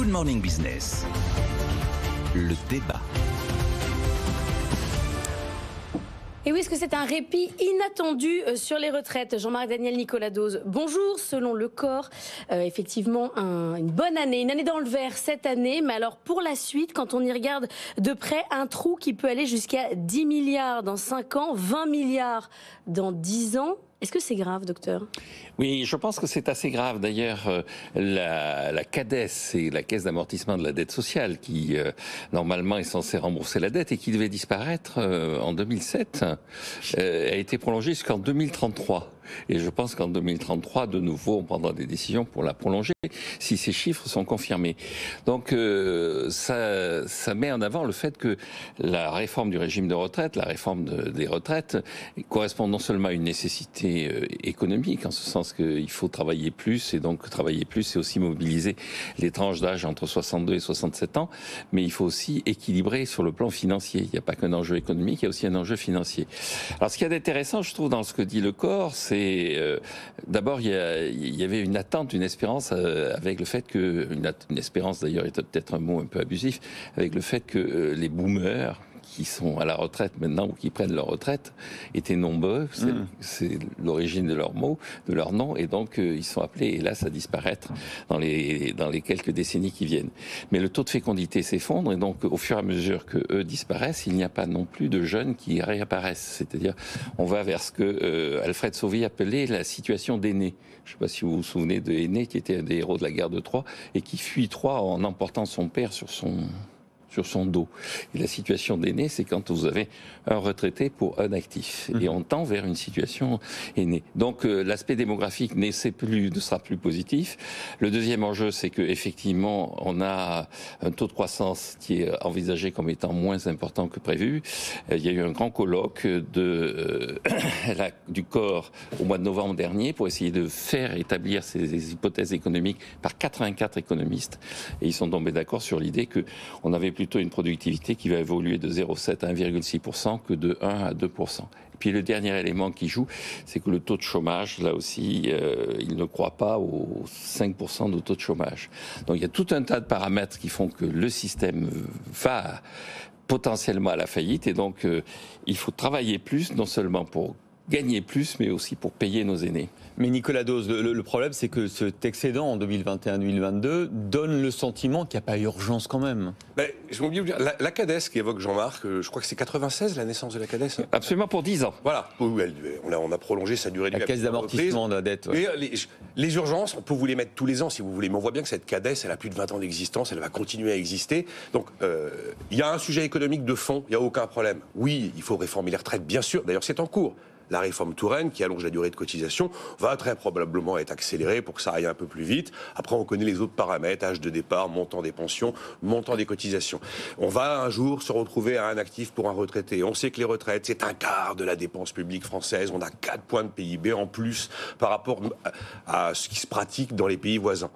Good Morning Business. Le débat. Et oui, est-ce que c'est un répit inattendu sur les retraites? Jean-Marc Daniel, Nicolas Dose, bonjour. Selon le corps, effectivement, une bonne année, une année dans le vert cette année. Mais alors, pour la suite, quand on y regarde de près, un trou qui peut aller jusqu'à 10 milliards dans 5 ans, 20 milliards dans 10 ans. Est-ce que c'est grave, docteur? Oui, je pense que c'est assez grave. D'ailleurs, la CADES, c'est la Caisse d'amortissement de la dette sociale, qui normalement est censée rembourser la dette et qui devait disparaître en 2007, a été prolongée jusqu'en 2033. Et je pense qu'en 2033, de nouveau, on prendra des décisions pour la prolonger si ces chiffres sont confirmés. Donc, ça met en avant le fait que la réforme du régime de retraite, la réforme des retraites, correspond non seulement à une nécessité économique, en ce sens qu'il faut travailler plus, et donc travailler plus, c'est aussi mobiliser les tranches d'âge entre 62 et 67 ans, mais il faut aussi équilibrer sur le plan financier. Il n'y a pas qu'un enjeu économique, il y a aussi un enjeu financier. Alors, ce qu'il y a d'intéressant, je trouve, dans ce que dit le corps, c'est d'abord, il y avait une attente, une espérance avec le fait que, une espérance d'ailleurs est peut-être un mot un peu abusif, avec le fait que les boomers qui sont à la retraite maintenant ou qui prennent leur retraite étaient nombreux, c'est l'origine de leur mot, de leur nom, et donc ils sont appelés, hélas, à disparaître dans les quelques décennies qui viennent. Mais le taux de fécondité s'effondre, et donc au fur et à mesure que eux disparaissent, il n'y a pas non plus de jeunes qui réapparaissent. C'est-à-dire, on va vers ce que Alfred Sauvy appelait la situation d'aîné. Je ne sais pas si vous vous souvenez de Aîné, qui était un des héros de la guerre de Troie, et qui fuit Troie en emportant son père sur son dos. Et la situation d'aîné, c'est quand vous avez un retraité pour un actif. Et on tend vers une situation aînée. Donc l'aspect démographique ne sera plus positif. Le deuxième enjeu, c'est qu'effectivement, on a un taux de croissance qui est envisagé comme étant moins important que prévu. Il y a eu un grand colloque du corps au mois de novembre dernier pour essayer de faire établir ces hypothèses économiques par 84 économistes. Et ils sont tombés d'accord sur l'idée qu'on avait plutôt une productivité qui va évoluer de 0,7 à 1,6% que de 1 à 2%. Et puis le dernier élément qui joue, c'est que le taux de chômage, là aussi, il ne croit pas aux 5% de taux de chômage. Donc il y a tout un tas de paramètres qui font que le système va potentiellement à la faillite, et donc il faut travailler plus, non seulement pour gagner plus, mais aussi pour payer nos aînés. Mais Nicolas Dose, le problème, c'est que cet excédent en 2021-2022 donne le sentiment qu'il n'y a pas urgence quand même. Ben, je m'oublie de dire, la CADES qui évoque Jean-Marc, je crois que c'est 96 la naissance de la CADES. Absolument, pour 10 ans. Voilà, on a prolongé sa durée de vie. La caisse d'amortissement de la dette. Ouais. Et les urgences, on peut vous les mettre tous les ans si vous voulez, mais on voit bien que cette CADES, elle a plus de 20 ans d'existence, elle va continuer à exister. Donc, il y a un sujet économique de fond, il n'y a aucun problème. Oui, il faut réformer les retraites, bien sûr, d'ailleurs c'est en cours. La réforme Touraine, qui allonge la durée de cotisation, va très probablement être accélérée pour que ça aille un peu plus vite. Après, on connaît les autres paramètres, âge de départ, montant des pensions, montant des cotisations. On va un jour se retrouver à un actif pour un retraité. On sait que les retraites, c'est un quart de la dépense publique française. On a 4 points de PIB en plus par rapport à ce qui se pratique dans les pays voisins.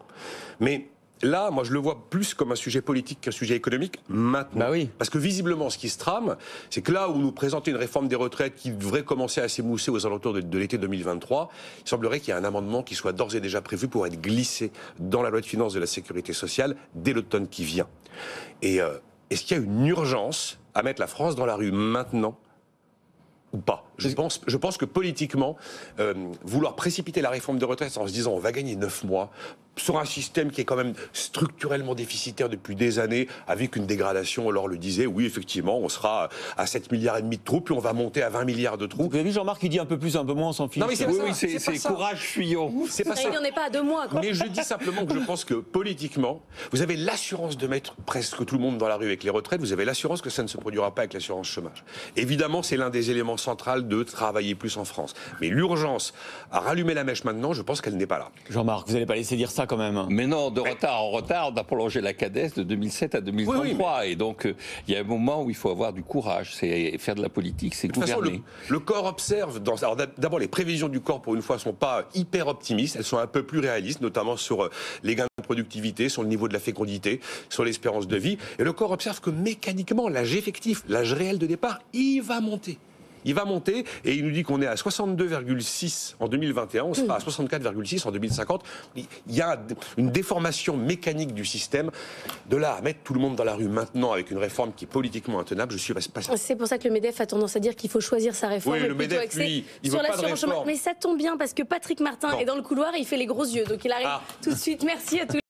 Mais là, moi, je le vois plus comme un sujet politique qu'un sujet économique maintenant. Bah oui. Parce que visiblement, ce qui se trame, c'est que là où nous présentons une réforme des retraites qui devrait commencer à s'émousser aux alentours de l'été 2023, il semblerait qu'il y ait un amendement qui soit d'ores et déjà prévu pour être glissé dans la loi de finances de la sécurité sociale dès l'automne qui vient. Et est-ce qu'il y a une urgence à mettre la France dans la rue maintenant ou pas? Je pense que politiquement, vouloir précipiter la réforme de retraite en se disant on va gagner 9 mois sur un système qui est quand même structurellement déficitaire depuis des années, avec une dégradation, on leur le disait, oui effectivement, on sera à 7 milliards et demi de trous, puis on va monter à 20 milliards de trous. Vous avez vu Jean-Marc, il dit un peu plus, un peu moins, on s'en fiche. Non mais c'est courage fuyant. C'est pas ça. Il n'en est pas à 2 mois, quoi. Mais je dis simplement que je pense que politiquement, vous avez l'assurance de mettre presque tout le monde dans la rue avec les retraites, vous avez l'assurance que ça ne se produira pas avec l'assurance chômage. Évidemment, c'est l'un des éléments centraux de travailler plus en France. Mais l'urgence à rallumer la mèche maintenant, je pense qu'elle n'est pas là. Jean-Marc, vous n'allez pas laisser dire ça quand même. Mais non, de retard en retard, on a prolongé la CADES de 2007 à 2033. Oui, et donc, il y a un moment où il faut avoir du courage. C'est faire de la politique, c'est gouverner. De toute façon, le corps observe. Alors d'abord, les prévisions du corps, pour une fois, ne sont pas hyper optimistes. Elles sont un peu plus réalistes, notamment sur les gains de productivité, sur le niveau de la fécondité, sur l'espérance de vie. Et le corps observe que mécaniquement, l'âge effectif, l'âge réel de départ, il va monter. Il va monter et il nous dit qu'on est à 62,6 en 2021, on sera à 64,6 en 2050. Il y a une déformation mécanique du système. De là à mettre tout le monde dans la rue maintenant avec une réforme qui est politiquement intenable, je suis pas sûr. C'est pour ça que le MEDEF a tendance à dire qu'il faut choisir sa réforme. Oui, le MEDEF, lui, il veut pas de réforme. Mais ça tombe bien parce que Patrick Martin est dans le couloir et il fait les gros yeux. Donc il arrive tout de suite. Merci à tous.